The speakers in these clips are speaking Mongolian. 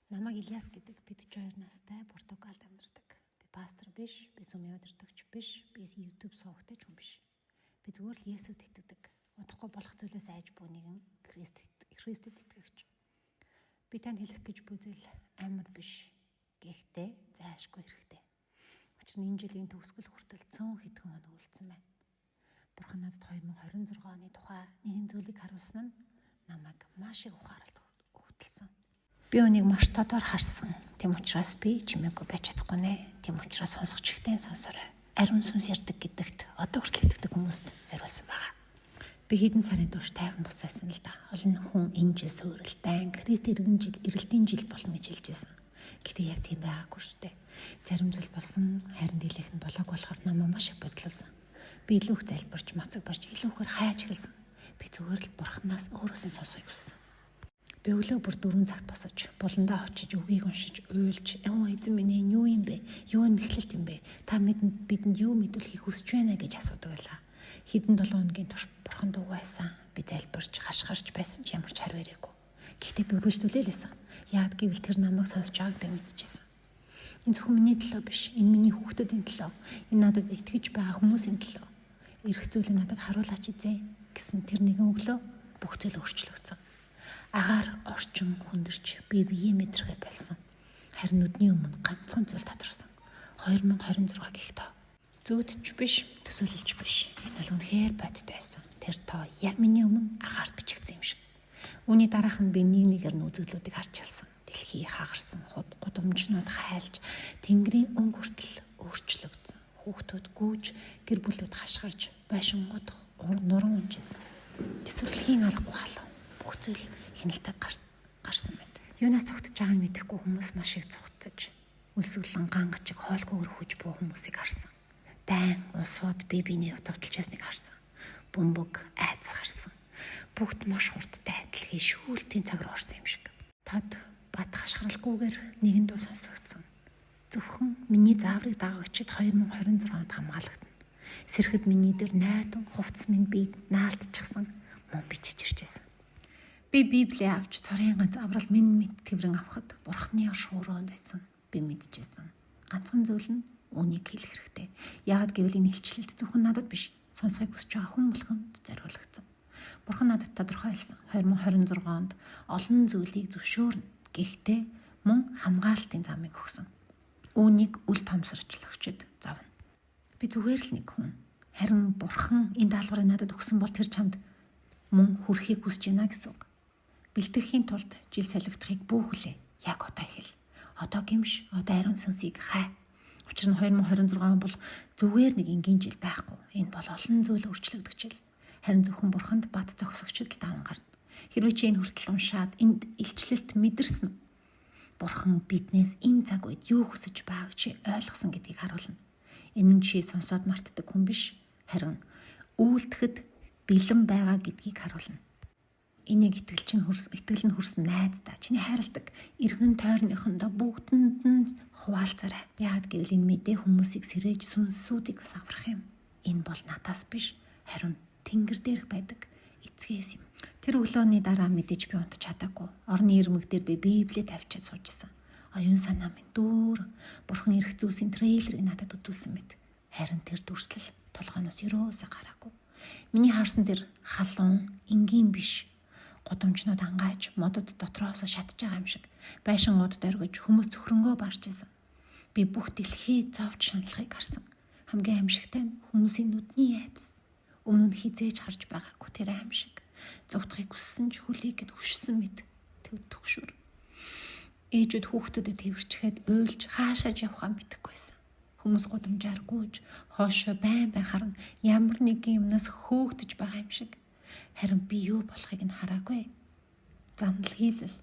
Намайг Ильяс гэдэг би 42 настай Португалд амьдардаг. Би пастор биш, би сүмийн удирдагч биш, би YouTube суугтай ч хүн биш. Би зүгээр л Есүст итгэдэг. Удахгүй болох зүйлээс айж буй нэгэн Христэд итгэгч. Би танд хэлэх гэж буй зүйл амар биш. Гэхдээ зайлшгүй хэрэгтэй. Учир нь энэ жилийн төгсгөл хүртэл цөөн хэдхэн хоног үлдсэн байна. Бурхан надад 2026 оны тухай нэгэн зүйлийг харуулсан нь намайг маш их ухааралд хөтлсөн. Би үнийг маш тодор харсан. Тэм учраас би чимээгүй байж чадахгүй нэ. Тэм учраас сонсогч ихтэй сонсорой. Ариун сүнс ярддаг гэдэгт одоо хүртэл итгэдэг хүмүүст зориулсан байгаа. Би хэдэн сарын турш тайван бус байсан л да. Олон хүн энэ жил суурилтай, Христ эрэлтийн жил болно гэж хэлжсэн. Гэтэ яг тийм байгаагүй шүү дээ. Зарим зүйл болсон, харин дийлэх нь болоог болохоор намайг маш их бодлуулсан. Би илүү их залбирч, мацаг барьж, илүү ихээр хайж эхэлсэн. Би зүгээр л Бурханаас өөрөөсөө сонсохыг хүссэн. Би өглөө бүр 4 цагт босож, буландаа очиж, үгийг уншиж, уйлж, эзэн минь энэ юу юм бэ? Юу нь мэхлэлт юм бэ? Та бидэнд юу мэдүүлэхийг хүсэж байна гэж асуудаг байлаа. Хэдэн 7 хоногийн турш Бурхан дуу байсан. Би залбирч, хашгирч байсан ч ямар ч хариу ирээгүй. Гэхдээ би үргэлжлүүлээсэн. Яагад гэвэл тэр намайг сонсож байгааг би мэдчихсэн. Энэ зөвхөн миний төлөө биш, энэ миний хүүхдүүдийн төлөө, энэ надад итгэж байгаа хүмүүсийн төлөө. Ирэх зүйлийг надад харуулаач эзэн гэсэн тэр нэгэн өглөө бүх зүйл өөрчлөгдсөн. Агаар орчин хүндэрч би биеэ мэдрэхэ болсон. Харин нүдний өмнө ганцхан зүйл тодорсон. 2026 гэх тоо. Зүүдч биш, төсөөлөлж биш. Энэ бол үнэхээр бодтой байсан. Тэр тоо яг миний өмнө агаарт бичигдсэн юм шиг. Үүний дараах нь би нэг үзэгдлүүдийг харж хэлсэн. Дэлхий хагарсан, гудамжнууд хайлж, тэнгэрийн өнгө хүртэл өөрчлөгдсөн. Хүүхдүүд гүйж, гэр бүлүүд хашгирж, байшингууд нуран унжижсэн. Тэсвэрлэхийн аргагүй халав. Бүх зүйл хяналтад гарсан байдаг. Юунаас цогтж байгааг нь мэдэхгүй хүмүүс маш их цогтж, үлсгэлэн гангачиг хоолгүйгээр хүж буй хүмүүсийг харсан. Дайн, усууд бие биенээ давталж ясныг харсан. Бөмбөг, айдас харсан. Бүгд маш хурдтай адилхан шүүлтийн цаг руу орсон юм шиг. Тод бат хашгиралгүйгээр нэгэн дуу сонсогдсон. Зөвхөн миний зааврыг дагагчид 2026 онд хамгаалагдана. Сэрхэд миний дээр найдан хувцс минь би наалтчихсан мөн биччихжээ. Би Библийг авч цорын ганц аврал минь мэд тэрэн авахд Бурхны оршууроо байсан. Би мэдчихсэн. Ганцхан зүйл нь үнийг хэлэх хэрэгтэй. Яагад гэвэл энэ илчлэлт зөвхөн надад биш, сонсохыг хүсэж байгаа хүн болгонд зориулагдсан. Бурхан надад тодорхойлсон. 2026 онд олон зүйлийг зөвшөөрнө. Гэхдээ мөн хамгаалтын замыг өгсөн. Үүнийг үл томсорчлогчд завна. Би зүгээр л нэг хүн. Харин Бурхан энэ даалгаврыг надад өгсөн бол тэр чамд мөн хүрэхийг хүсэж байна гэсэн үг. Бэлтгэхийн тулд жил солигдохыг бүү хүлээ. Яг одоо ихэл. Одоо гимш, одоо ариун сүнсийг хай. Учир нь 2026 бол зүгээр нэг энгийн жил байхгүй. Энэ бол олон зүйл өөрчлөгдөх жил. Харин зөвхөн Бурханд бат зогсогчд л даван гарна. Хэрвээ чи энэ хүртэл уншаад энд илчлэлт мэдэрсэн. Бурхан биднээс энэ цаг үед юу хүсэж байгааг чи ойлгосон гэдгийг харуулна. Энэ нь чи сонсоод мартдаг хүн биш. Харин үйлдэхэд бэлэн байгаа гэдгийг харуулна. Энийг итгэл нь хүрсэн найздаа чиний хайрладаг эргэн тойрныхондоо бүгдэнд нь хуваалцаарай. Яагад гэвэл энэ мэдээ хүмүүсийг сэрээж сүнсүүдийг бас аврах юм. Энэ бол надаас биш, харин тэнгэр дээрх байдаг эцгээс юм. Тэр өглөөний дараа мэдээж би унтж чадаагүй. Орны ирмэг дээр би Библийг тавьчаад суужсан. Оюун санаа минь дүүр Бурхан ирэх зүйлсийн трейлерыг надад үзүүлсэн мэт. Харин тэр дүрслэл толгойноос юусаа гараагүй. Миний харсан тэр халуун, энгийн биш. Гудамжнууд ангааж, модод дотроос шатж байгаа юм шиг. Байшингуудад оргиж хүмүүс цөхрөнгөө барж исэн. Би бүх дэлхий зовж шаналхыг харсан. Хамгийн аимшигтай нь хүмүүсийн нүдний айдас. Өмнө нь хизээж харж байгаагүй тэр аимшиг. Зовдохыг хүссэн ч хүлээгээд хүшсэн мэт төгшөр. Ээжүүд хүүхдүүдэд тэрвэрчгээд уйлж хаашааж явахаа мэдэхгүй байсан. Хүмүүс гудамжаар гүйж, хоошоо байн харан ямар нэгэн юмнаас хөөгдөж байгаа юм шиг. Харин би юу болохыг нь хараагүй. Занал хийлэл.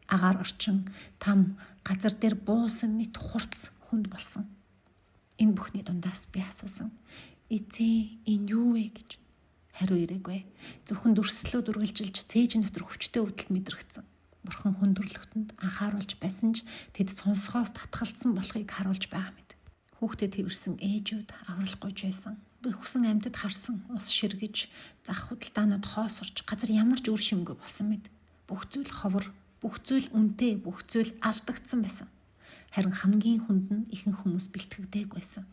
Агаар орчин там газар дээр буусан мэт хурц хүнд болсон. Энэ бүхний дундаас би асуусан. Эцээ энэ юу вэ гэж. Хариу ирээгүй. Зөвхөн дүрслэлүүд үргэлжилж цээж нөтөр хүчтэй өвдөлт мэдрэгдсэн. Бурхан хүндрэлтэнд анхааруулж байсан ч тэд сонсохоос татгалцсан болохыг харуулж байгаа мэт. Хүүхдэд тэрсэн ээжүүд авралгүйж байсан. Би хүсэн амьтад харсан ус ширгэж, зах худалдаанууд хоосорч, газар ямар ч үр шимгүй болсон мэт. Бүх зүйл ховор Бүх зүйл үнэтэй, бүх зүйл алдагдсан байсан. Харин хамгийн хүнд нь ихэнх хүмүүс бэлтгэгдээг байсан.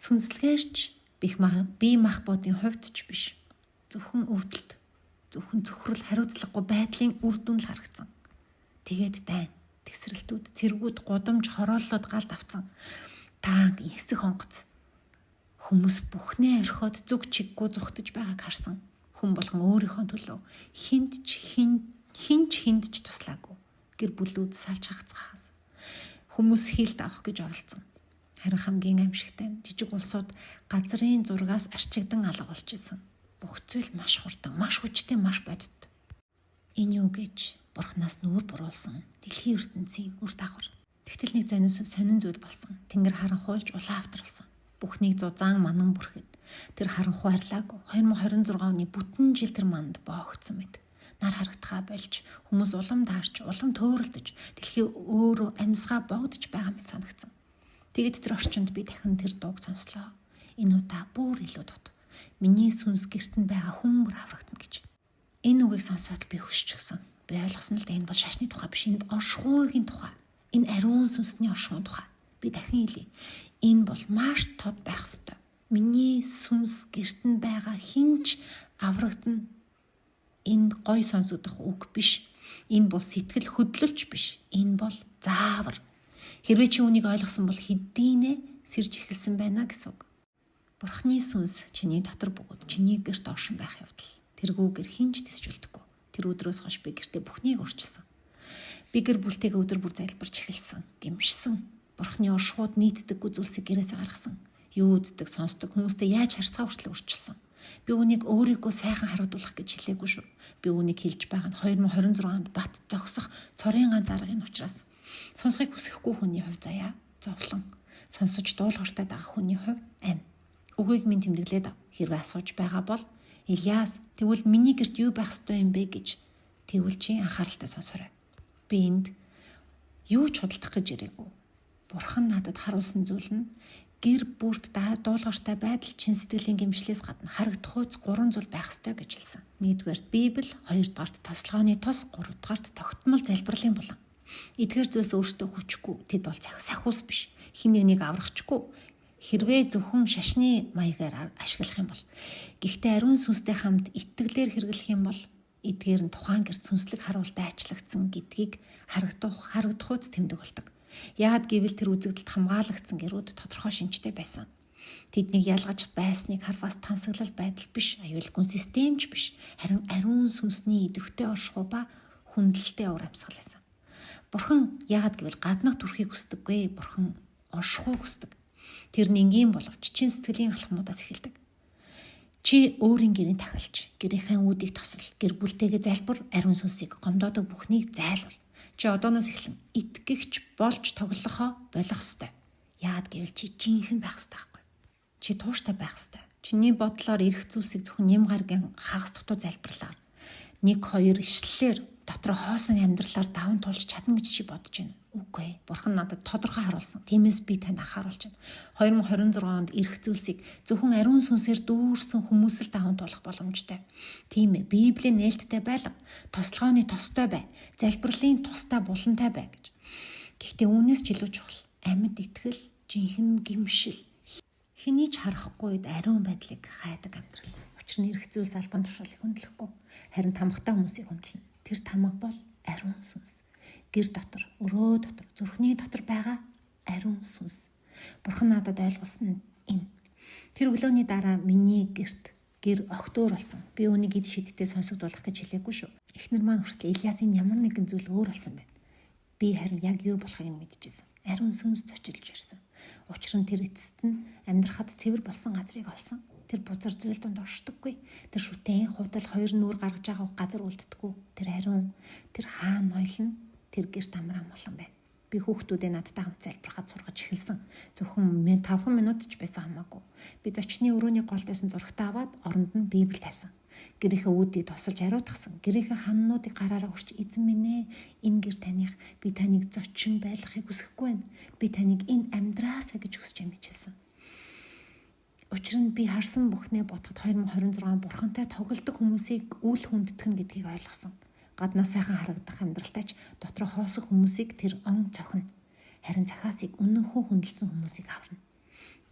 Сүнслэгээрч бие махбодын хувьд ч биш. Зөвхөн өвдөлт, зөвхөн цөхрөл хариуцлагагүй байдлын үр дүн л харагдсан. Тэгээд дайн, тесрэлтүүд, цэргүүд, гудамж, хорооллоод галд авцсан. Таанг, эсэх онгоц. Хүмүүс бүхнээ орхиод зүг чиггүй зүхтэж байгааг харсан. Хүн болгон өөрийнхөө төлөө хинч туслаагүй. Гэр бүлүүд салж хагцхаас. Хүмүүс хийлд авах гэж оролцсон. Харин хамгийн аимшигтай нь жижиг улсууд газрын зургаас арчигдан алга болж исэн. Бүх зүйл маш хурдан, маш хүчтэй, маш бодит. Энэ юу гэж Бурханаас нүүр буруулсан дэлхийн ертөнцийн үр дагавар. Тэгтэл нэг сонин зүйл болсон. Тэнгэр харанхуйлж улаан автралсан. Бүхнийг зузаан манан бүрхэд тэр харанхуй харлаагүй. 2026 оны бүтэн жил тэр манд боогдсон мэд. Нар харагдхаа болж хүмүүс улам даарч, улам төөрөлдөж, дэлхий өөрөө амьсгаа богдож байгаа мэт санагдсан. Тэгэд тэр орчинд би дахин тэр дууг сонслоо. Энэ удаа бүр илүү дот. Миний сүнс гэртэнд байгаа хүмүүр аврагдана гэж. Энэ үгийг сонсоод би хөшчихсөн. Би ойлгосон л да энэ бол шашны тухай биш, энэ оршихуйгийн тухай. Энэ ариун сүнсний оршихуйн тухай. Би дахин хэлье. Энэ бол маш тод байх ёстой. Миний сүнс гэртэнд байгаа хинч аврагдана. Энэ гой сонсогдох үг биш. Энэ бол сэтгэл хөдлөлч биш. Энэ бол заавар. Хэрвээ чи үүнийг ойлгосон бол хэдийнэ сэрж эхэлсэн байна гэсэн үг. Бурхны сүнс чиний дотор бөгөөд чиний гэрт оршин байх явдал. Тэргүүгээр хинч тисч үлдэхгүй. Тэр өдрөөс хойш би гэртээ бүхнийг өөрчилсөн. Би гэр бүлтэйгээ өдөр бүр залбирч эхэлсэн, гэмшсэн. Бурхны оршихуйд нийцдэггүй зүйлсийг гэрээсээ гаргасан. Юу үздэг, сонсдог хүмүүстэй яаж харьцаа хүртэл өөрчилсөн. Би үүнийг өөрийгөө сайхан харагдуулах гэж хэлээгүй шүү. Би үүнийг хэлж байгаа нь 2026 онд бат зогсох цорын ганц аргын учраас. Сонсохыг хүсэхгүй хүний хувь заяа, зовлон. Сонсож дуулууртай байгаа хүний хувь ам. Үгийг минь тэмдэглээд ав. Хэрвээ асууж байгаа бол Илиас тэгвэл миний гэрт юу байх ёстой юм бэ гэж тэгвэл чи анхааралтай сонсоорой. Би энд юу ч худалдах гэж ирээгүй. Бурхан надад харуулсан зүйл нь гэр бүрт дуулууртай байдал чин сэтгэлийн гэмшлээс гадна харагдах хүйц 3 зүйл байх ёстой гэж хэлсэн. Нэгдүгээрт Библи, хоёрдугаарт тослогооны тос, гуравдугаарт тогтмол залбирлын булан. Эдгээр зүйлс өөртөө хүчгүй, тэд бол сахиус биш. Хин нэг аврахчгүй. Хэрвээ зөвхөн шашны маягаар ашиглах юм бол, гэхдээ ариун сүнстэй хамт итгэлээр хэрэглэх юм бол эдгээр нь тухайн гэрт сүнслэг харуултай ачлагдсан гэдгийг харагдах хүйц тэмдэг болдог. Яагад гэвэл тэр үзэгдэлд хамгаалагдсан гэрүүд тодорхой шинжтэй байсан. Тэднийг ялгаж байсныг харвас тансаглал байдал биш, аюулгүй системч биш, харин ариун сүнсний идэвхтэй оршихуй ба хүндлэлтэй уур амьсгал байсан. Бурхан яагад гэвэл гаднах төрхийг хүсдэггүй, бурхан оршихуйг хүсдэг. Тэр нь энгийн боловч чин сэтгэлийн алхмуудаас эхэлдэг. Чи өөрийн гэрийн тахилч, гэрийнхээ үүдийг тосол, гэр бүлтэйгээ залбир, ариун сүнсийг гомдоодог бүхнийг зайлуул. Чи одооноос эхлэн итгэгч болж тоглохоо болох ёстой. Яагад гэвэл чи жинхэнэ байх ёстой байхгүй. Чи тууштай байх ёстой. Чиний бодлоор эрх зүйлсийг зөвхөн нэм гаргийн хагас дутуу залбирлаар 1-2 ишлэлээр дотроо хоосон амьдралаар даван туулж чадна гэж чи бодож байна. Үгүй. Бурхан надад тодорхой харуулсан. Тиймээс би танд анхааруулж байна. 2026 онд эрх зүйлсийг зөвхөн ариун сүнсээр дүүрсэн хүмүүс л даван туулах боломжтой. Тийм ээ. Библийн нээлттэй байлга, тослогооны тостой бай, залбирлын тустай булантай бай гэж. Гэхдээ үүнээс ч илүү чухал амьд итгэл, жинхэнэ гэмшил, хэний ч харахгүй ариун байдлыг хайдаг амьдрал. Учир нь эрх зүйлс албан тушаалыг хөндлөхгүй, харин тамгатай хүмүүсийг хөндлөнө. Тэр тамга бол ариун сүнс. Гэр дотор, өрөө дотор, зүрхний дотор байгаа ариун сүнс. Бурхан надад ойлгуулсан нь энэ. Тэр өглөөний дараа миний гэр огтөр болсон. Би үүнийг эд шидтэй сонсогдуулах гэж хэлээгүй шүү. Эхнэр маань хүртэл Илиасын ямар нэгэн зүйл өөр болсон байна. Би харин яг юу болохыг нь мэдчихсэн. Ариун сүнс зочилж ирсэн. Учир нь тэр эцэст нь амьдрахад цэвэр болсон газрыг олсон. Тэр бузар зүйл донд оршдоггүй. Тэр шүтэн худал хоёр нүур гаргаж байгаа газар үлддэггүй. Тэр ариун, тэр хаан ноёлно, тэр гэрт амраа молон байна. Би хүүхдүүдээ надтай хамт залбирахад сургаж эхэлсэн. Зөвхөн 5 минут ч байсан хамаагүй. Би зочны өрөөний голдойсон зурагтаа аваад оронд нь Библи тавьсан. Гэрийнхээ үүдийг тосолж ариутгасан. Гэрийнхээ ханнуудыг гараараа урч эзэн минь ээ, энэ гэр таних, би таныг зочин байлгахыг хүсэхгүй байна. Би таныг энэ амьдраасаа гэж хүсэж байна гэж хэлсэн. Учир нь би харсан бүхнээ бодоход 2026 бурхантай тоглодог хүмүүсийг үл хүндэтгэн гэдгийг ойлгосон. Гаднаас сайхан харагдах амьдралтайч дотроо хоосох хүмүүсийг тэр он цохино. Харин Захасыг үнэнхүү хүндэлсэн хүмүүсийг аварна.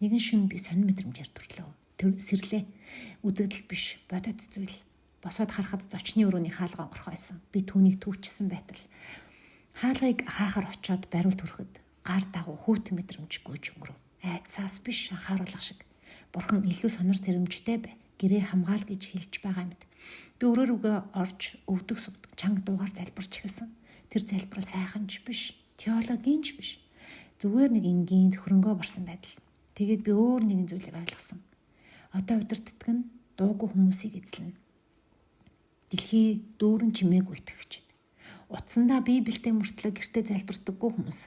Нэгэн шөнө би сонир мэдрэмжээр төрлөө. Тэр сэрлээ. Үзэгдэл биш, бодит зүйл. Босоод харахад зочны өрөөний хаалга онгорхой байсан. Би түүнийг түүчсэн байтал хаалгыг хаахаар очиод бариул түрхэд гар дагуу хүүтэн мэдрэмж гүйж өнгөрөв. Айдсаас биш анхааруулга шиг. Бурхан илүү сонир зэрэмжтэй бай. Гэрээ хамгаал гэж хэлж байгаа мэт. Би өрөөрөөгөө орж өвдөг сүгдэг чанга дуугаар залбирч эхэлсэн. Тэр залбирал сайханч биш, теологийнч биш. Зүгээр нэг энгийн зөвхөрөнгөө барсан байдал. Тэгээд би өөр нэгэн зүйлийг ойлгосон. Одоо удирддаг нь дуугүй хүмүүсийг эзлэнэ. Дэлхий дүүрэн чимээгүй итгэгчид. Утсандаа Библиэд мөртлөө гэртээ залбирдаггүй хүмүүс.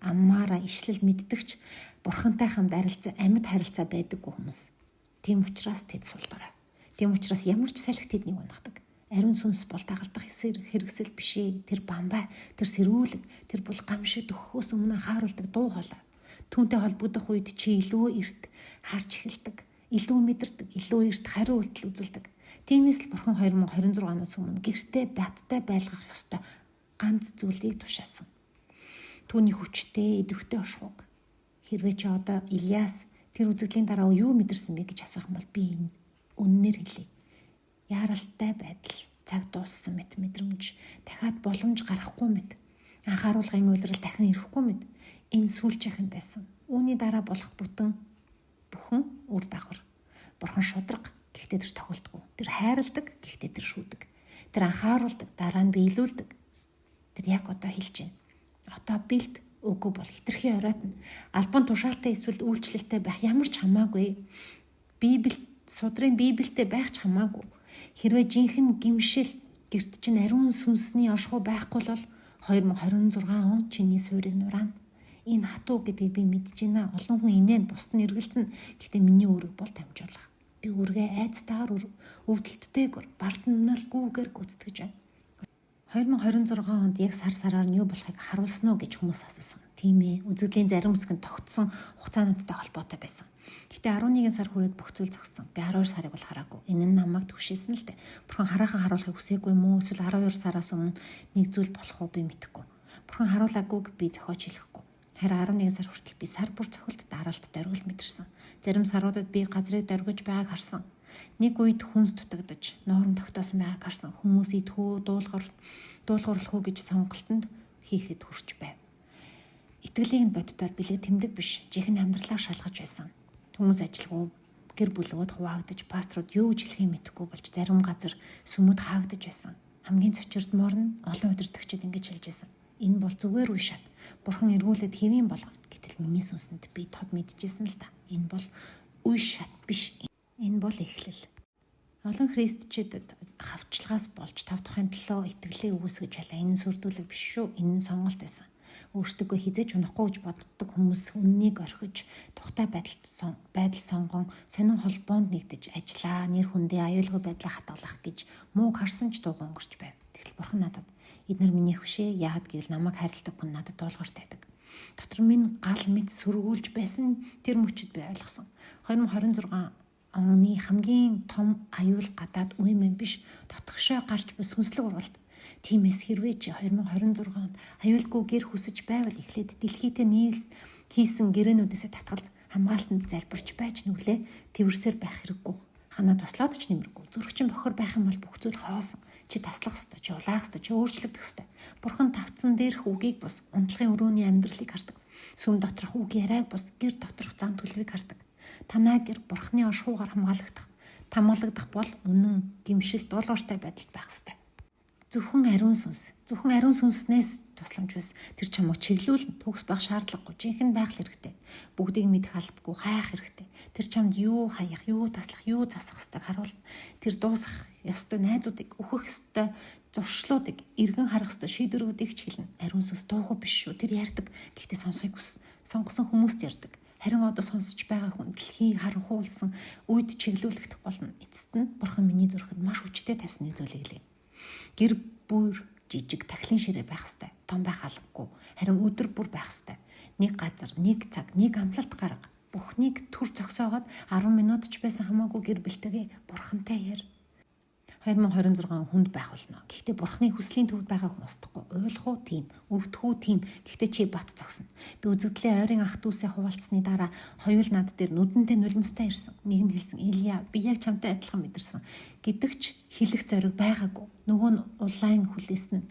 Аммаараа ишлэл мэддэгч Бурхантай хамт амьд харилцаа байдаггүй хүмүүс. Тийм учраас тэд сулдараа. Тийм учраас ямар ч салхи тэднийг унахдаг. Ариун сүнс бол дагалдах хэрэгсэл бишээ. Тэр бамбай, тэр сэрүүлэг, тэр бол гамшиг төгөхөөс өмнө анхааруулдаг дуу хоолой. Түүнтэй холбогдох үед чи илүү эрт харж эхэлдэг, илүү мэдэрдэг, илүү эрт хариу үйлдэл үзүүлдэг. Тиймээс л Бурхан 2026 оноос өмнө гэртээ баттай байлгах ёстой ганц зүйлийг тушаасан. Түүний хүчтэй, идэвхтэй оршихуг. Хэрвээ чи одоо Илиас тэр үзэгдлийн дараа юу мэдэрсэн бэ гэж асуух юм бол би энэ үннээр хэлье. Яаралтай байдал, цаг дууссан мэт мэдрэмж, дахиад боломж гарахгүй мэт, анхааруулгын уйлрал дахин ирэхгүй мэт энэ сүүлчийнх нь байсан. Үүний дараа болох бүхэн үр дагавар. Бурхан шудраг, гэхдээ тэр тохиолдгүй. Тэр хайрладаг, гэхдээ тэр шүүдэг. Тэр анхааруулдаг, дараа нь биелүүлдэг. Тэр яг одоо хэлж байна. Одоо бэлд үгүй бол хитрхи оройтно. Албан тушаалтай эсвэл үйлчлэлтэй байх ямар ч хамаагүй. Судрын Библиэд байх ч хамаагүй. Хэрвээ жинхэнэ гимшил гэрт чинь ариун сүнсний оршихуй байхгүй бол 2026 он чиний суурийг нураана. Энэ хатуу гэдгийг би мэдэж байна. Олон хүн инээд бусд нь эргэлзэн. Гэхдээ миний үүрэг бол дамжуулах. Би үүргээ айцтайгаар өвдөлттэйгээр бардамналгүйгээр гүйцэтгэж байна. 2026 онд яг сараар нь юу болохыг харуулсан уу гэж хүмүүс асуусан. Тийм ээ. Үзэгдлийн зарим хэсэг нь тогтсон хугацаануудтай холбоотой байсан. Гэтэ 11 сар хүрээд бүх зүйл зогссон. Би 12 сарыг бол хараагүй. Энэ нь намайг түшээсэн л дээ. Бурхан хараахан харуулахыг хүсээгүй юм уу? Эсвэл 12 сараас өмнө нэг зүйл болох уу би мэдэхгүй. Бурхан харуулаагүйг би зохиож хэлэхгүй. Харин 11 сар хүртэл би сар бүр цохилт дараалт дөргөл мэдэрсэн. Зарим саруудад би газрыг дөргиж байгааг харсан. Нэг үед хүнс дутагдаж, ноорон тогтоосон байгааг харсан. Хүмүүс идхүү, дуулгуурлах уу гэж сонголтонд хийхэд хүрч байв. Итгэлийг нь боддоор бэлэг тэмдэг биш, жинхэнэ амьдралаа шалгаж байсан. Хүмүүс ажилгүй, гэр бүлүүд хуваагдаж, пасторууд юу гэж хэлхийг мэдэхгүй болж зарим газар сүмүүд хаагдаж байсан. Хамгийн цочирдмоор нь олон удирдагчид ингэж хэлж байсан. Энэ бол зүгээр үе шат. Бурхан эргүүлээд хэвийн болгоно. Гэтэл миний сүнсэнд би тод мэдчихсэн л да. Энэ бол үе шат биш. Энэ бол эхлэл. Олон христчидэд хавчлагаас болж тав тухайн төлөө итгэлээ үүсгэж байлаа. Энэ сүрдүүлэг биш шүү. Энэ нь сонголт байсан. Өөртөө хизээж унахгүй гэж боддог хүмүүс үннийг орхиж, тухтай байдал сонгон, сонин холбоонд нэгдэж ажиллаа, нэр хүндээ аюулгүй байдлаа хатгалах гэж мууг харсан ч дуугүй өнгөрч байв. Тэгтэл Бурхан надад эдгээр миний хүшээ яад гэвэл намайг хайрладаг хүн надад дуулууртай байдаг. Дотор минь гал мэд сөргүүлж байсан тэр мөчөд би ойлгосон. 2026 оны хамгийн том аюул гадаад үе мэн биш, дотгошоо гарч буй сүнслэг ургалт. Тиймээс хэрвээ чи 2026 онд аюулгүй гэр хүсэж байвал эхлээд дэлхийдээ хийсэн гэрээнүүдээсээ татгалз хамгаалтанд залбирч байж нүглээ тэрвэрсээр байх хэрэггүй. Ханаа туслаад ч нэмэргүй. Зүрхчин бохор байх юм бол бүх зүйл хоосон. Чи таслах ёстой, чи улаах ёстой, чи өөрчлөгдөх ёстой. Бурхан тавцсан дээрх үгийг бус унтлагын өрөөний амьдралыг хардаг. Сүм доторх үг яриаг бус гэр доторх зан төлөвийг хардаг. Танаа гэр Бурханы оршихугаар хамгаалагдах бол үнэн гимшил дуулууртай байдалд байх ёстой. Зөвхөн ариун сүнснээс тусламж биш. Тэр чамайг чиглүүлэн төгс байх шаардлагагүй. Жинхэнэ байх хэрэгтэй. Бүгдийг мэдэх албагүй хайх хэрэгтэй. Тэр чамд юу хаях, юу таслах, юу засах ёстойг харуулна. Тэр дуусгах ёстой найзуудыг, өөхөх ёстой зуршлуудыг, эргэн харах ёстой шийдвэрүүдийг ч хэлнэ. Ариун сүнс дуугүй биш шүү. Тэр ярьдаг. Гэхдээ сонгосон хүмүүст ярьдаг. Харин одоо сонсож байгаа хүн дэлхий харанхуулсан үед чиглүүлэгдэх болно. Эцэст нь Бурхан миний зүрхэнд маш хүчтэй тавьсан нэг зүйлийг хэлье. Гэр бүр жижиг тахлын ширээ байх ёстой. Том байх албагүй. Харин өдөр бүр байх ёстой. Нэг газар, нэг цаг, нэг амлалт гарга. Бүхнийг төр зогсоогоод 10 минут ч байсан хамаагүй гэр бэлтэгээ Бурхантай яар. 2026 хүнд байх болно. Гэхдээ бурхны хүслийн төвд байгаа хүн устдахгүй. Ойлгох уу тийм, өвдөх үү тийм. Гэхдээ чи бат зогсно. Би үзэгдлээ ойрын ах дүүсээ хуваалцсны дараа хоёул над дээр нүдэнтэй нулимстай ирсэн. Нэг нь хэлсэн: "Илия, би яг чамтай адилхан мэдэрсэн." Гэдэгч хэлэх зориг байгаагүй. Нөгөө нь улаан хүлээсэн нь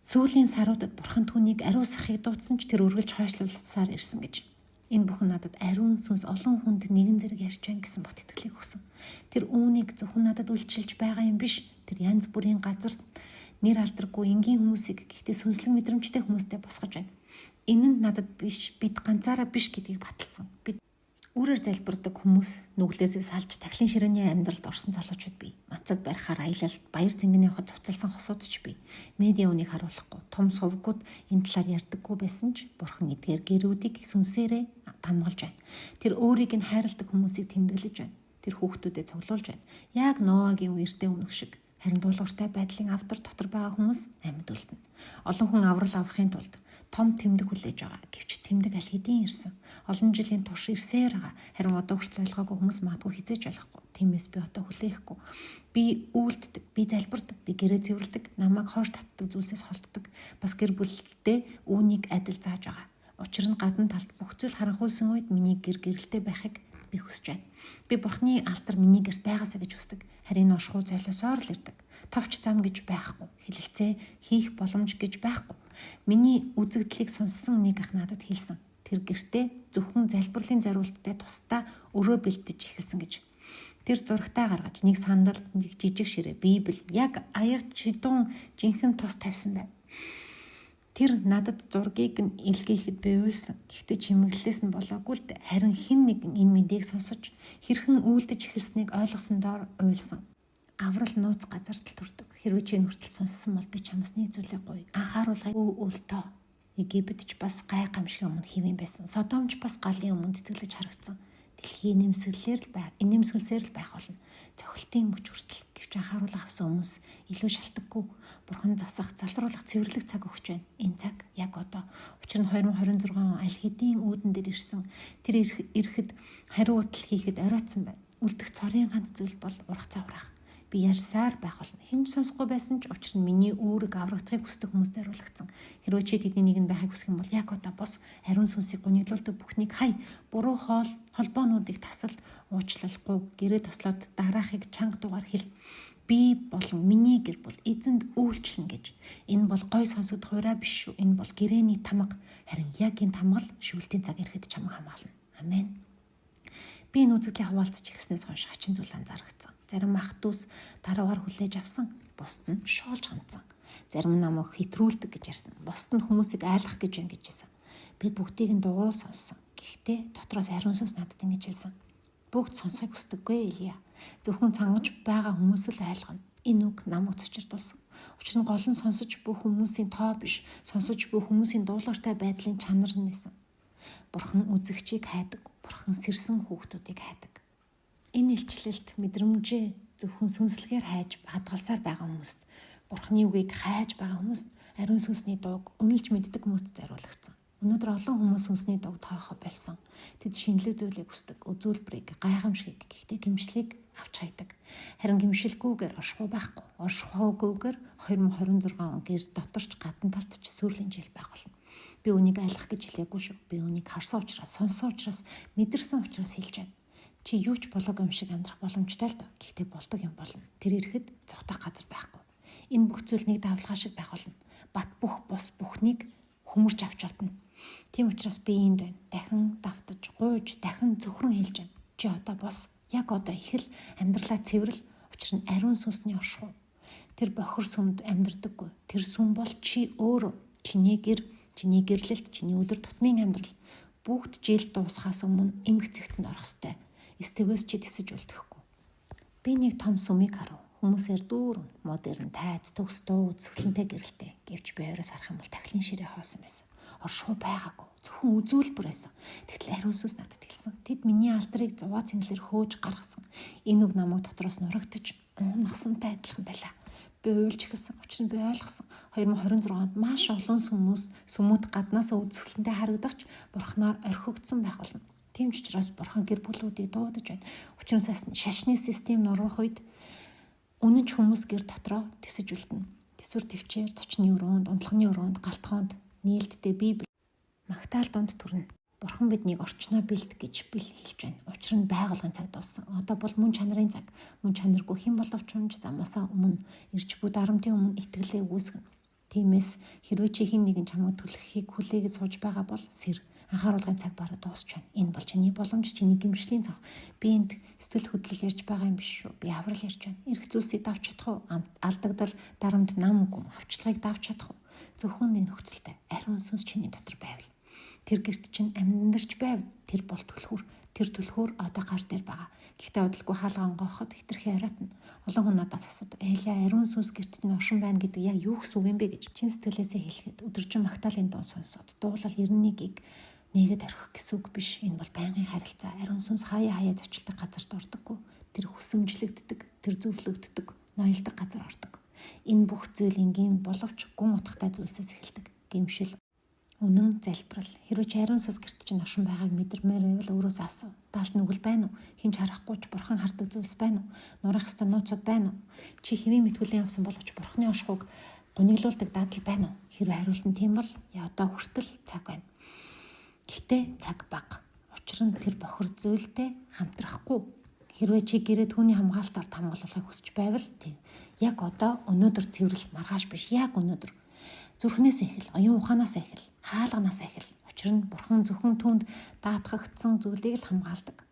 сүүлийн саруудад бурхан түүнийг ариусгахыг дуудсан ч тэр үргэлж хойшлуулсаар ирсэн гэж. Энэ бүхэн надад ариун сүнс олон хүнд нэгэн зэрэг ярьж байна гэсэн бот итгэлийг өгсөн. Тэр үүнийг зөвхөн надад үйлчилж байгаа юм биш. Тэр янз бүрийн газарт нэр алдаргүй энгийн хүмүүсийг гэхдээ сүнслэг мэдрэмжтэй хүмүүстэй босгож байна. Энэ нь надад биш, бид ганцаараа биш гэдгийг баталсан. Бид үрээр залбирдаг хүмүүс, нүглээсээ салж тахлын ширээний амьдралд орсон залуучууд бий. Мацаг барихаар аялал, баяр цэнгэн явахад цуцалсан хосууд ч бий. Медиа үнийг харуулахгүй, том сувгууд энэ талаар ярьдаггүй байсан ч бурхан эдгээр гэрүүдийг сүнсээрээ тамгалж байна. Тэр өөрийг нь хайрладаг хүмүүсийг тэмдэглэж байна. Тэр хүүхдүүдэд цуглуулж байна. Яг Ноагийн үертэй өмнөх шиг. Харин дуулууртай байдлын авдар дотор байгаа хүмүүс амьд үлдэнэ. Олон хүн аврал авахын тулд том тэмдэг хүлээж байгаа. Гэвч тэмдэг аль хэдийн ирсэн. Олон жилийн турш ирсээр байгаа. Харин одоо хүртэл ойлгоогүй хүмүүс магадгүй хизээж ойлгохгүй. Тиймээс би одоо хүлээхгүй. Би үйлддэг, би залбирдаг, би гэрээ цэвэрлэдэг, намайг хойш татдаг зүйлсээс холддог. Бас гэр бүлдээ үүнийг адил зааж байгаа. Учир нь гадна талд бүх зүйл харанхуйсан үед миний гэрэлтэй байхыг би хүсэж байна. Би бурхны алтар миний гэрт байгаасаа гэж хүсдэг. Харин ошхуу золиосоор л ирдэг. Товч зам гэж байхгүй. Хэлэлцээ хийх боломж гэж байхгүй. Миний үзэгдлийг сонссон нэг ах надад хэлсэн. Тэр гэртээ зөвхөн залбирлын зориулттай тусдаа өрөө бэлтэж эхэлсэн гэж. Тэр зурагтаа гаргаж нэг сандал, нэг жижиг ширээ, Библи, яг аяг чидүүн жинхэнэ тус тавьсан байна. Тэр надад зургийг нь илгээхэд би уйлсан. Гэхдээ чимэглэлээс нь болоогүй л дээ. Харин хэн нэгэн энэ мэдээг сонсож хэрхэн үйлдэж эхэлснийг ойлгосон доор уйлсан. Аврал нууц газарт л төрдөг. Хэрвээ чи нүртэл сонссон бол би чамаас нэг зүйлийг гоё. Анхааруулгыг үлтөө. Египет ч бас гай гамшигын өмнө хэвэн байсан. Содом ч бас галын өмнө цэцгэлж харагдсан. Дэлхийн нэмсгэлээр л байх болно. Цохилтын мөч хүртэл гэвч анхааруулга авсан хүмүүс илүү шалтгаггүй. Бурхан засах, залруулах, цэвэрлэх цаг өгч байна. Энэ цаг яг одоо. Учир нь 2026 он аль хэдийн үүдэн дээр ирсэн. Тэр ирэхэд хариу үйлдэл хийхэд оройтсон байна. Үлдэх цорын ганц зүйл бол урах цаврах. Би ярьсаар байх болно. Хэн ч сонсохгүй байсан ч учир нь миний үүрэг аврагдахыг хүсдэг хүмүүст зориулагдсан. Хэрвээ чи тэдний нэгэнд байхыг хүсэх юм бол яг одоо бос ариун сүнсийг гуниглуулдаг бүхнийг хай. Буруу холбоонуудыг тасал уучлахгүй гэрээ тослоод дараахыг чанга дугаар хэл. Би болон миний гэр бүл эзэнд үйлчлэн гэж. Энэ бол гой сонсогдох ураа биш шүү. Энэ бол гэрээний тамга. Харин яг энэ тамгал шүүлтийн цаг ирэхэд чамайг хамгаална. Амен. Би энэ үзэгдлийг хаваалцаж ихснээс хойш хачин зүйл анзаарчихсан. Зарим ах дүүс дараагаар хүлээж авсан, бусд нь шоолж хандсан. Зарим намайг хэтрүүлдэг гэж ярьсан. Бусд нь хүмүүсийг айлгах гэж байна гэжсэн. Би бүгдийг нь дугуйл сонссон. Гэхдээ дотроос ариун сүнс надад ингэж хэлсэн. Бүгд сонсохыг хүсдэггүй Илия. Зөвхөн цангаж байгаа хүмүүс л айлгана. Энэ үг намайг цочирдуулсан. Учир нь гол нь сонсож буй хүмүүсийн тоо биш, сонсож буй хүмүүсийн дуулууртай байдлын чанар нэсэн. Бурхан үзэгчийг хайдаг. Бурхан сэрсэн хүүхдүүдийг хайдаг. Энэ илчлэлт мэдрэмжээ зөвхөн сүнслэгээр хайж хадгалсаар байгаа хүмүүст, Бурханы үгийг хайж байгаа хүмүүст, ариун сүнсний дууг үнэлж мэддэг хүмүүст зориулагдсан. Өнөөдөр олон хүмүүс сүнсний дууг тоохоо болсон. Тэд шинэлэг зүйлийг хүсдэг, үзүүлбэрийг, гайхамшигыг, гэхдээ гэмшлийг авч хайдаг. Харин гэмшилгүйгээр оршихуй байхгүй. Оршихуйгүйгээр 2026 он гэр доторч гадна талд ч сүрлийн жил байх болно. Би үнийг айлгах гэж хэлээгүй шүү. Би үнийг харсан учраас, сонссон учраас, мэдэрсэн учраас хэлж байна. Чи юу ч болоог юм шиг амьдрах боломжтой л доо. Гэхдээ болдог юм болно. Тэр ирэхэд зогтох газар байхгүй. Энэ бүх зүйл нэг давлгаа шиг байх болно. Бат бүх бос бүхнийг хөмөрч авч олдно. Тийм учраас би энд байна. Дахин давтаж, гуйж, дахин зөвхөн хэлж байна. Чи одоо бос. Яг одоо их л амьдралаа цэвэрл. Учир нь ариун сүнсний оршихуй. Тэр бохир сүмд амьдрдаггүй. Тэр сүм бол чи өөрөө. Чиний гэр, чиний гэрлэлт, чиний өдөр тутмын амьдрал. Бүгд жил дуусахаас өмнө эмх цэгцэнд орох ёстой. Стевэс чи тисэж үлдэхгүй. Би нэг том сүмийг харав. Хүмүүсээр дүүрэн, модерн, тайз, төгс, дуу, үзэсгэлэнтэй гэрэлтэй. Гэвч би ойроос харах юм бол тахлын ширээ хоосон байсан. Оршихуй байгаагүй. Зөвхөн үзүүлбэр байсан. Тэгтэл ариун сүнс надад хэлсэн. Тэд миний алдрыг зуваа цэнгэлэр хөөж гаргасан. Энэ үг намайг дотроос нурагдаж, уунахсантай адилхан байлаа. Би уйлж эхэлсэн. Учир нь би ойлгосон. 2026 онд маш олон сүмүүд гаднаасаа үзэсгэлэнтэй харагдагч бурхнаар орхигдсон байх болно. Тийм ч учраас бурхан гэр бүлүүдийг дуудаж байна. Учир нь шашны систем нурах үед Үнэн ч хүмүүс гэр дотроо тэсэж үлдэнэ. Тэсвэр төвчээр, зочны өрөөнд, унтлагын өрөөнд, галтгоонд нээлттэй Библи магтаал дунд төрнө. Бурхан биднийг орчноо бэлт гэж хэлж байна. Учир нь байгуулгын цаг дууссан. Одоо бол мөн чанарын цаг. Мөн чанаргүй хэн боловч унж замаасаа өмнө ирж буй дарамтын өмнө итгэлээ үүсгэнэ. Тиймээс хэрвээ чи хэн нэгэн чамайг түлхэхийг хүлээгээд сууж байгаа бол сэр. Анхааруулгын цаг бараг дуусч байна. Энэ бол чиний боломж, чиний гэмшлийн цонх. Би энд сэтгэл хөдлөл ярьж байгаа юм биш шүү. Би аврал ярьж байна. Ирэх зүйлсийг давж чадах уу? Алдагдал, дарамт, нам гүм, авчлагыг давж чадах уу? Зөвхөн нэг нөхцөлтэй ариун сүнс чиний дотор байвал. Тэр гэрт чинь амьдарч байв. Тэр бол түлхүүр. Тэр түлхүүр одоо гар дээр байгаа. Гэхдээ удалгүй хаалга онгоохот хитрхи оройтно. Олон хүн надаас асуудаг. Айлаа ариун сүнс гэрт чинь оршин байна гэдэг яг юу гэсэн үг юм бэ гэж чин сэтгэлээсээ хэлэхэд өдөржин магтаалын дуу сонсоод дуулал 91-ийг нэгэд орхих гэсэн үг биш. Энэ бол байнгын харилцаа. Ариун сүнс хаяа зочилдог газарт ордоггүй. Тэр хүсэмжлэгддэг, тэр зөвлөгддөг, ноёлдог газар ордог. Энэ бүх зүйл энгийн боловч гүн утгатай зүйлсээс эхэлдэг. Гэмшил, үнэн, залбирал. Хэрвээ чи ариун сүнс гэрт чинь оршин байгааг мэдэрмээр байвал өөрөөсөө асуу. Даалт нүгэл байна уу? Хинч харахгүй ч бурхан хардаг зүйлс байна уу? Нурах ёстой нууцуд байна уу? Чи хэвийн мэтгүлийн авсан боловч бурханы оршихуйг гуниглуулдаг дадал байна уу? Хэрвээ хариулт нь тийм бол одоо хүртэл цаг байна. Гэхдээ цаг бага. Учир нь тэр бохир зүйлтэй хамтрахгүй. Хэрвээ чи гэрээ түүний хамгаалтаар хамгаалахыг хүсэж байвал тийм. Яг одоо өнөөдөр цэвэрл маргааш биш. Яг өнөөдөр зүрхнээс эхэл, оюун ухаанаас эхэл, хаалганаас эхэл. Учир нь бурхан зөвхөн түүнд даатгагдсан зүйлийг л хамгаалдаг.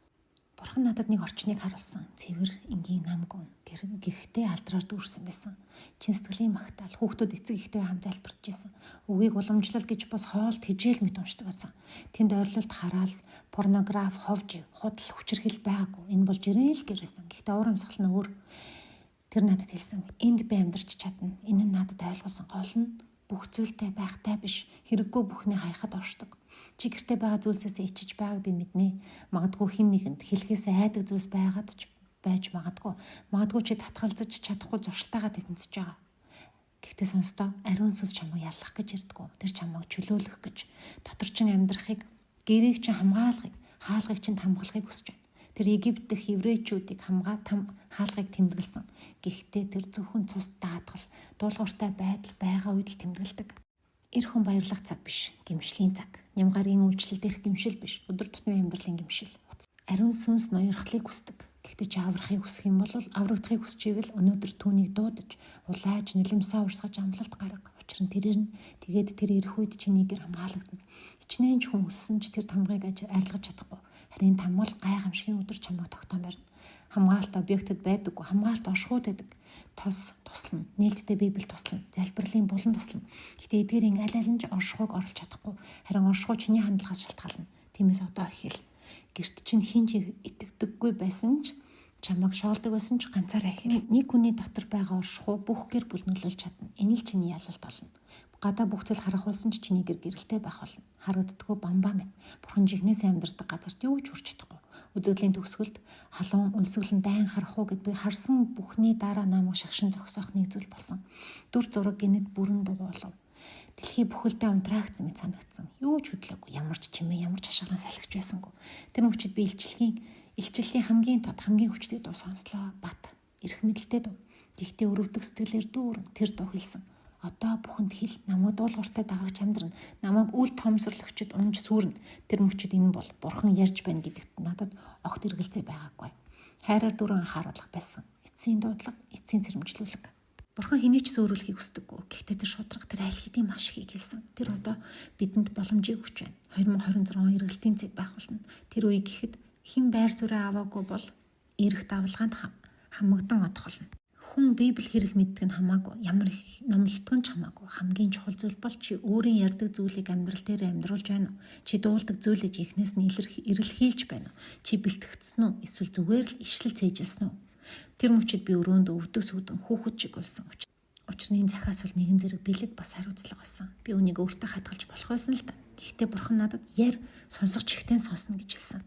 Бурхан надад нэг орчныг харуулсан. Цэвэр, энгийн, намгүй. Гэхдээ алдраар дүүрсэн байсан. Чин сэтгэлийн магтаал, хүүхдүүд эцэг ихтэй хам залбирч байсан. Үгийг уламжлал гэж бас хоолт хижээл мэт уншдаг байсан. Тэнд ойрлолт хараал, порнограф, ховж, худал, хүчирхэл байгаагүй. Энэ бол жирээл гэрээсэн. Гэхдээ уур амьсгал нь өөр. Тэр надад хэлсэн. Энд би амьдарч чадна. Энэ нь надад ойлгуулсан гол нь бүх зүйлтэй байхтай биш. Хэрэггүй бүхний хаяхад оршдог. Чи гэртээ байгаа зүйлсээс ичиж байгааг би мэднэ. Магадгүй хин нэгэнд хэлхээс айдаг зүйлс байгаад ч байж магадгүй. Магадгүй чи татгалзаж чадахгүй зуршилтаагаа тэмцэж байгаа. Гэхдээ сонстоо ариун сүнс чамайг яллах гэж ирдэггүй. Тэр чамайг чөлөөлөх гэж. Дотор чин амьдрахыг, гэрийг чин хамгаалахыг, хаалгыг чин хамгаалахыг хүсэж байна. Тэр Египт дэх еврейчүүдийг хаалгыг тэмдэглэсэн. Гэхдээ тэр зөвхөн цус даатгал, дуулууртай байдал байгаа үед л тэмдэглэдэг. Эр хүн баярлах цаг биш, гэмшлийн цаг. Нямгарын үйлчлэл дээрх гэмшил биш, өдөр тутмын амьдралын гэмшил. Ариун сүнс ноёрхлыг хүсдэг. Гэхдээ чи аврахыг хүсэх юм бол аврагдахыг хүсч ивэл өнөөдөр түүнийг дуудаж, улааж, нулимсаа урсгаж амлалт гарга. Учир нь тэрээр нь тэгээд тэр ирэх үед чиний гэр хамгаалагдана. Хичнээн ч хүн өссөн ч тэр тамгыг арилгаж чадахгүй. Харин тамгал гайхамшигын өдөр чамайг тогтоон барина. Хамгаалалт объектэд байдаггүй, хамгаалалт оршихуйд байдаг. Тос туслана, нээлттэй Библи туслана, залбирлын булан туслана. Гэтэ эдгээрийн аль аль нь оршихуйг оруулж чадахгүй. Харин оршихуй чиний хандлагаас шалтгаална. Тиймээс одоо ихэл. Гэрт чинь хинч итгэдэггүй байсан ч чамайг шоолдог байсан ч ганцаараа ихэл. Нэг хүний дотор байгаа оршихуй бүх гэр бүл нөлөөлж чадна. Энэ л чиний ялалт болно. Гадаа бүх зүйл харахулсан ч чиний гэр гэрэлтэй байх болно. Харагддаггүй бамбаа мэт. Бурхан жигнээс амьдардаг газарт юу ч хүрч чадахгүй. Үзэгдлийн төгсгөлд халуун өлсгөлн дайн харах уу гэд би харсан бүхний дараа намайг шагшин зогсоох нэг зүйл болсон. Дүр зураг гинэд бүрэн дугуйлав. Дэлхий бүхэлдээ унтраагдсан мэт санагдсан. Юу ч хөдлөөгүй. Ямар ч чимээ, ямар ч хашгиран салхиж байсангүй. Тэр мөчид би илчлэлийн хамгийн тод хамгийн хүчтэй дуу сонслоо. Бат, эрх мэдэлтэй дуу. Гэхдээ өрөвдөг сэтгэлээр дүүрэн тэр дуу хэлсэн. Одоо бүхэнд хэл, намайг дуулууртай дагагч амьдрна. Намайг үл томсорлогчд унж сүрнэ. Тэр мөчид энэ бол бурхан ярьж байна гэдэгт надад огт эргэлзээ байгаагүй. Хайраар дөрөв анхааруулах байсан. Эцсийн дуудлага, эцсийн сэрэмжлүүлэг. Бурхан хэний ч зөөрүүлэхийг хүсдэггүй. Гэхдээ тэр шударга тэр аль хэдийн маш их хэлсэн. Тэр одоо бидэнд боломжийг өгч байна. 2026 он эргэлтийн цаг байх болно. Тэр үе гэхэд хэн байр суурь аваагүй бол эрэх давлгаанд хамагдан одохолно. Хүн Библи хэрэг мэддэг нь хамаагүй, ямар их номлолтог нь ч хамаагүй. Хамгийн чухал зүйл бол чи өөрийн ярьдаг зүйлийг амьдрал дээр амьдруулж байна уу? Чи дуулдаг зүйлийг ихнээс нь эрэлхийлж байна уу? Чи бэлтгэгдсэн үү? Эсвэл зүгээр л ишлэл цээжилсэн үү? Тэр мөчид би өрөөнд өвдөг сүгдэн хүүхэд шиг болсон. Учир нь энэ захаас бол нэгэн зэрэг бэлэг бас хариуцлага болсон. Би үнийг өөртөө хатгалж болох байсан л да. Гэхдээ бурхан надад сонсох чихтэн сонсно гэж хэлсэн.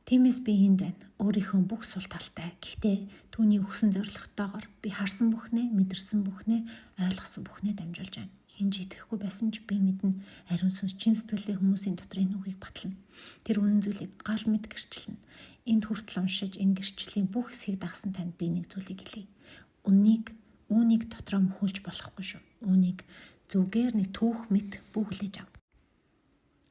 Тиймээс би энд байна. Өөрийнхөө бүх сул талтай. Гэхдээ түүний өгсөн зорилготойгоор би харсан бүхнээ, мэдэрсэн бүхнээ, ойлгосон бүхнээ дамжуулж байна. Хинж итгэхгүй байсан ч би мэднэ. Ариун сүнс чин сэтгэлийн хүмүүсийн дотор энэ үгийг батлана. Тэр үнэн зүйлийг гал мэд гэрчлэнэ. Энд хүртэл уншиж энэ гэрчлийн бүх хэсгийг дагсан танд би нэг зүйлийг хэлье. Үүнийг дотроо мөхүүлж болохгүй шүү. Үүнийг зүгээр нэг түүх мэт бүх хүлээж ав.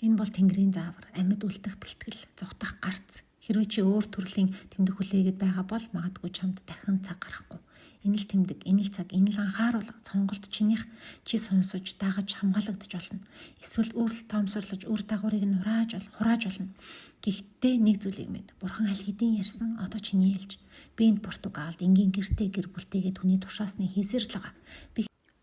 Энэ бол Тэнгэрийн заавар, амьд үлдэх бэлтгэл, зүхтах гарц. Хэрвээ чи өөр төрлийн тэмдэг хүлээгээд байгаа бол магадгүй чамд дахин цаг гарахгүй. Энэ л тэмдэг, энэ л цаг, энэ л анхааруулга, сонголт чинийх чи сонсож, дагаж хамгаалагдаж болно. Эсвэл үрл тоомсорлож, үр дагаврыг нь хурааж болно. Гэхдээ нэг зүйлийг мэд. Бурхан аль хэдийн ярьсан, одоо чиний ээлж. Би энэ Португалд энгийн гэртээ гэр бүлтэйгээ түүний тушаасны хийсээр л байгаа.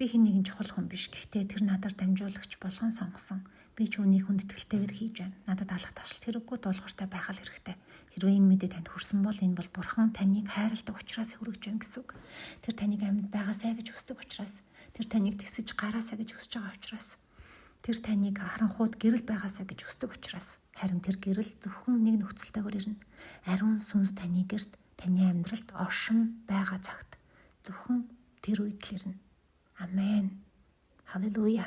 Би хэн нэгэн чухал хүн биш. Гэхдээ тэр надаар дамжуулагч болгон сонгосон. Би ч үүнийг хүндэтгэлтэйгээр хийж байна. Надад алах ташлт хэрэггүй, дуулууртай байх л хэрэгтэй. Хэрвээ энэ мэдээ танд хүрсэн бол энэ бол Бурхан таныг хайрладаг учраас хүргэж байна гэсэн үг. Тэр таныг амьд байгаасай гэж хүсдэг учраас, тэр таныг тэсэж гараасай гэж хүсэж байгаа учраас, тэр таныг харанхууд гэрэл байгаасай гэж хүсдэг учраас, харин тэр гэрэл зөвхөн нэг нөхцөлтэйгээр ирнэ. Ариун сүнс таны гэрт, таны амьдралд оршин байгаа цагт зөвхөн тэр үед л ирнэ. Амен. Халелуя.